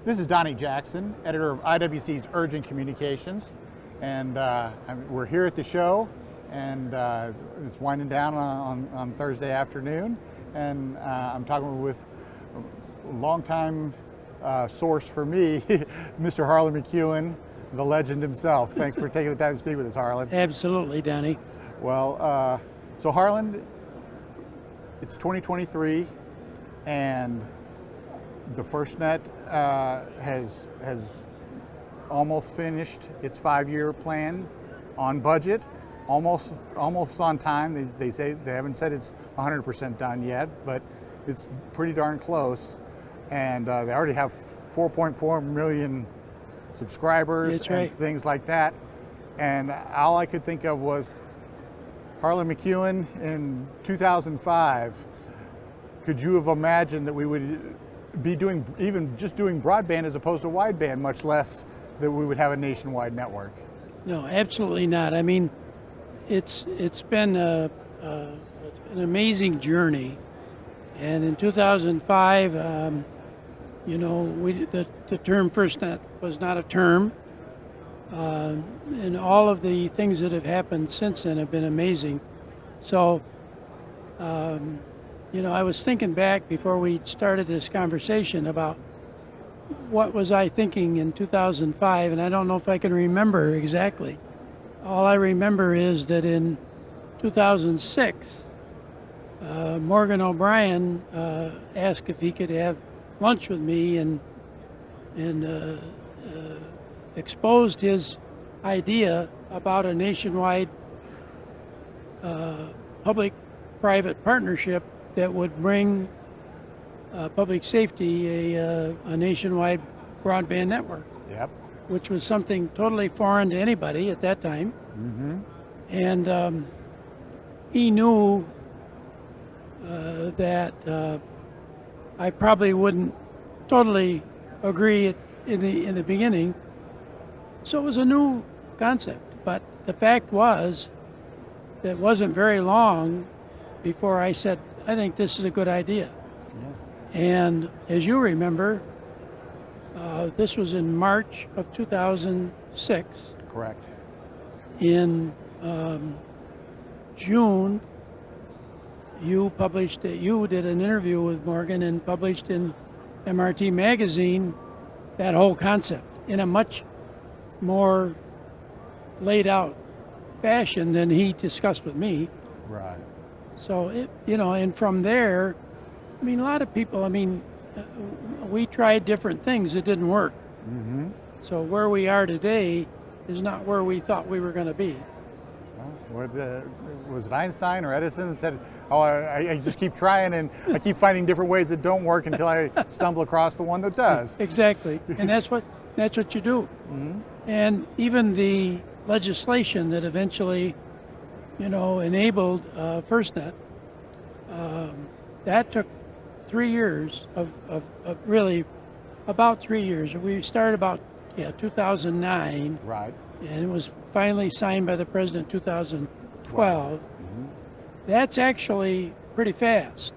This is Donny Jackson, editor of IWCE's Urgent Communications, and we're here at the show, and it's winding down on Thursday afternoon, and I'm talking with a longtime source for me, Mr. Harlin McEwen, the legend himself. Thanks for taking the time to speak with us, Harlin. Absolutely, Donny. Well, so Harlin, it's 2023, and the FirstNet has almost finished its 5-year plan on budget, almost on time. They say they haven't said it's 100% done yet, but it's pretty darn close. And they already have 4.4 million subscribers. That's right. And things like that. And all I could think of was Harlin McEwen in 2005. Could you have imagined that we would be doing broadband as opposed to wideband, much less that we would have a nationwide network? No, absolutely not. I mean, it's been an amazing journey, and in 2005, the term FirstNet was not a term, and all of the things that have happened since then have been amazing. So, I was thinking back before we started this conversation about what was I thinking in 2005, and I don't know if I can remember exactly. All I remember is that in 2006, Morgan O'Brien asked if he could have lunch with me and exposed his idea about a nationwide public-private partnership that would bring public safety a nationwide broadband network. Yep. Which was something totally foreign to anybody at that time. Mm-hmm. And he knew that I probably wouldn't totally agree in the beginning. So it was a new concept. But the fact was that it wasn't very long before I said, I think this is a good idea. Yeah. And as you remember, this was in March of 2006. Correct. In June, you did an interview with Morgan and published in MRT magazine that whole concept in a much more laid out fashion than he discussed with me. Right. So and from there, I mean, a lot of people, we tried different things that didn't work. Mm-hmm. So where we are today is not where we thought we were going to be. Well, was it Einstein or Edison that said, "Oh, I just keep trying and I keep finding different ways that don't work until I stumble across the one that does." Exactly, and that's what you do. Mm-hmm. And even the legislation that eventually, enabled FirstNet, that took 3 years of really about 3 years. We started about 2009. Right. And it was finally signed by the president in 2012. Mm-hmm. That's actually pretty fast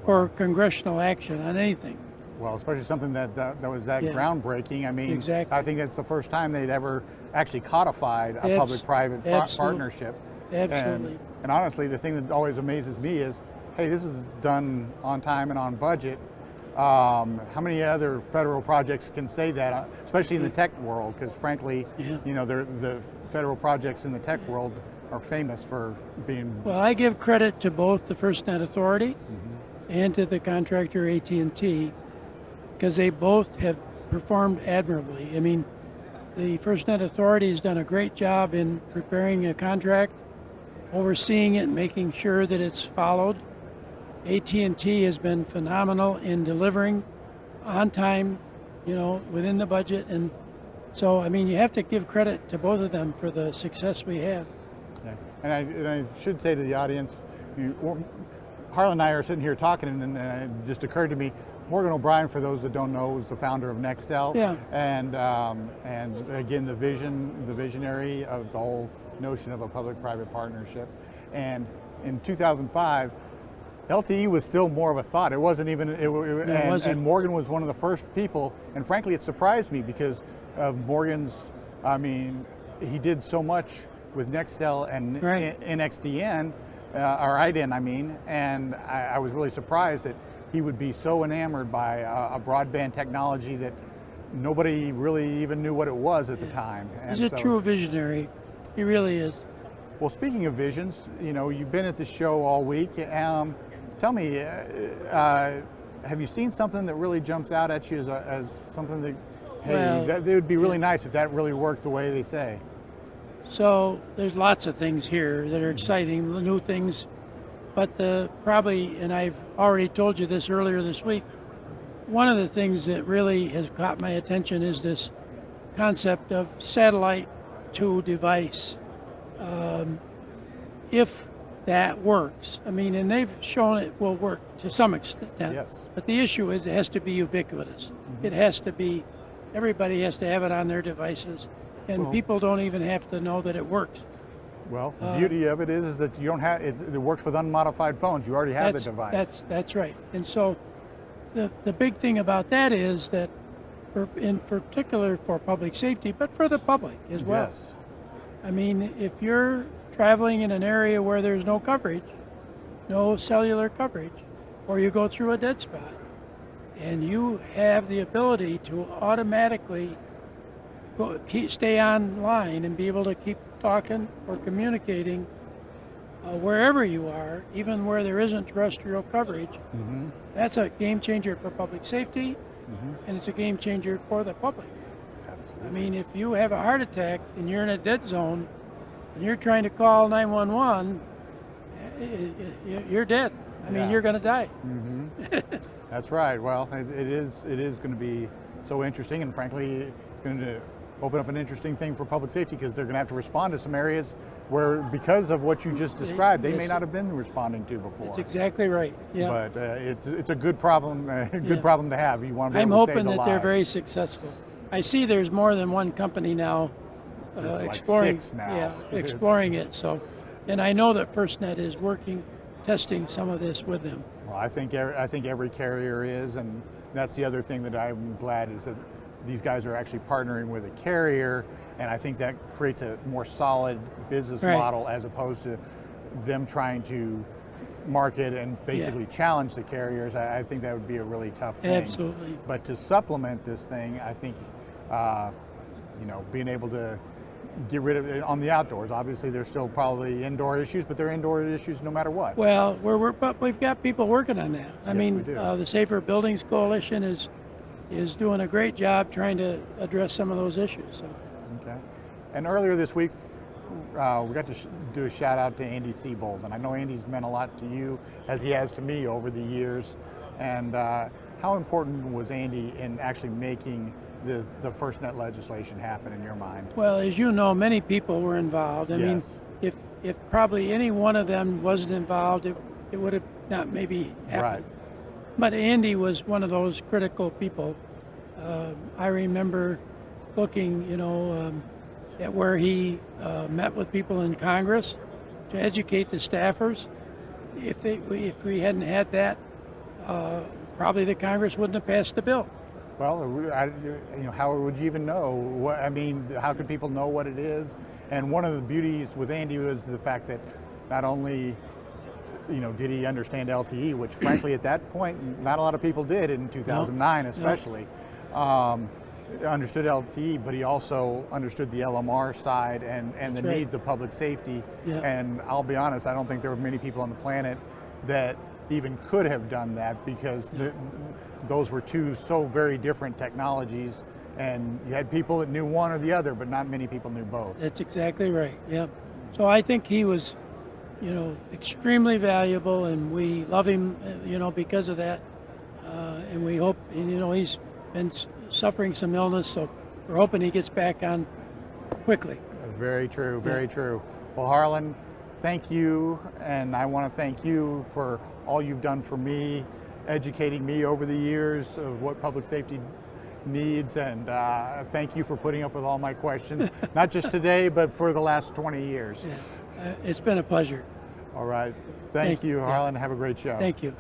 for congressional action on anything. Well, especially something that was groundbreaking. I mean, exactly. I think that's the first time they'd ever actually codified a public-private partnership. Absolutely. And honestly, the thing that always amazes me is, hey, this was done on time and on budget. How many other federal projects can say that, especially in the tech world? Because frankly, the federal projects in the tech world are famous for being... Well, I give credit to both the FirstNet Authority mm-hmm. and to the contractor AT&T, because they both have performed admirably. I mean, the FirstNet Authority has done a great job in preparing a contract, overseeing it, making sure that it's followed. AT&T has been phenomenal in delivering on time, within the budget. And so, you have to give credit to both of them for the success we have. Yeah. And I should say to the audience, Harlan and I are sitting here talking, and it just occurred to me, Morgan O'Brien, for those that don't know, was the founder of Nextel. Yeah. And again, the visionary of the whole notion of a public-private partnership. And in 2005, LTE was still more of a thought. It wasn't even, and Morgan was one of the first people, and frankly it surprised me because of Morgan's, I mean, he did so much with Nextel and NXDN, or IDN I mean, and I was really surprised that he would be so enamored by a broadband technology that nobody really even knew what it was at the time. And He's a true visionary. He really is. Well, speaking of visions, you know, you've been at the show all week. Tell me, have you seen something that really jumps out at you as something that, hey, that would be really nice if that really worked the way they say? So there's lots of things here that are exciting, the new things, but probably, and I've already told you this earlier this week, one of the things that really has caught my attention is this concept of satellite to device. If that works, I mean, and they've shown it will work to some extent. Yes. But the issue is it has to be ubiquitous. It has to be, everybody has to have it on their devices, and people don't even have to know that it works. Well, the beauty of it is that you don't have, it works with unmodified phones. You already have the device. That's right. And so the big thing about that is that, in particular for public safety, but for the public as well. Yes. I mean, if you're traveling in an area where there's no coverage, no cellular coverage, or you go through a dead spot, and you have the ability to automatically stay online and be able to keep talking or communicating wherever you are, even where there isn't terrestrial coverage, that's a game changer for public safety, and it's a game changer for the public. Absolutely. I mean, if you have a heart attack and you're in a dead zone and you're trying to call 911, you're dead. I mean, you're going to die. That's right. Well, it is going to be so interesting, and frankly, it's going to open up an interesting thing for public safety because they're going to have to respond to some areas where, because of what you just described, they may not have been responding to before. That's exactly right. Yeah. But it's a good problem, problem to have. You want to be able to save the lives. I'm hoping that they're very successful. I see there's more than one company now exploring. Like 6 now. Yeah, exploring it. So, and I know that FirstNet is testing some of this with them. Well, I think every carrier is, and that's the other thing that I'm glad is that these guys are actually partnering with a carrier, and I think that creates a more solid business model as opposed to them trying to market and basically challenge the carriers. I think that would be a really tough thing. Absolutely. But to supplement this thing, I think you know, being able to get rid of it on the outdoors. Obviously, there's still probably indoor issues, but they're indoor issues no matter what. Well, but we've got people working on that. I mean, we do. The Safer Buildings Coalition is doing a great job trying to address some of those issues. So. Okay. And earlier this week, we got to do a shout out to Andy Siebold, and I know Andy's meant a lot to you, as he has to me over the years. And how important was Andy in actually making the FirstNet legislation happen in your mind? Well, as you know, many people were involved. I mean, if probably any one of them wasn't involved, it would have not maybe happened. Right. But Andy was one of those critical people. I remember looking, you know, at where he met with people in Congress to educate the staffers. If we hadn't had that, probably the Congress wouldn't have passed the bill. Well, you know, how would you even know? What, I mean, how could people know what it is? And one of the beauties with Andy was the fact that not only, you know, did he understand LTE, which frankly at that point not a lot of people did in 2009 especially. Understood LTE, but he also understood the LMR side and the needs of public safety. And I'll be honest, I don't think there were many people on the planet that even could have done that, because those were two so very different technologies, and you had people that knew one or the other, but not many people knew both. That's exactly right. Yeah. So I think he was, you know, extremely valuable, and we love him, you know, because of that. And we hope, and, you know, he's been suffering some illness, so we're hoping he gets back on quickly. Very true, very true. Well, Harlin, thank you, and I want to thank you for all you've done for me, educating me over the years of what public safety needs, and thank you for putting up with all my questions, not just today, but for the last 20 years. It's been a pleasure. All right. Thank you, Yeah. Harlan. Have a great show. Thank you.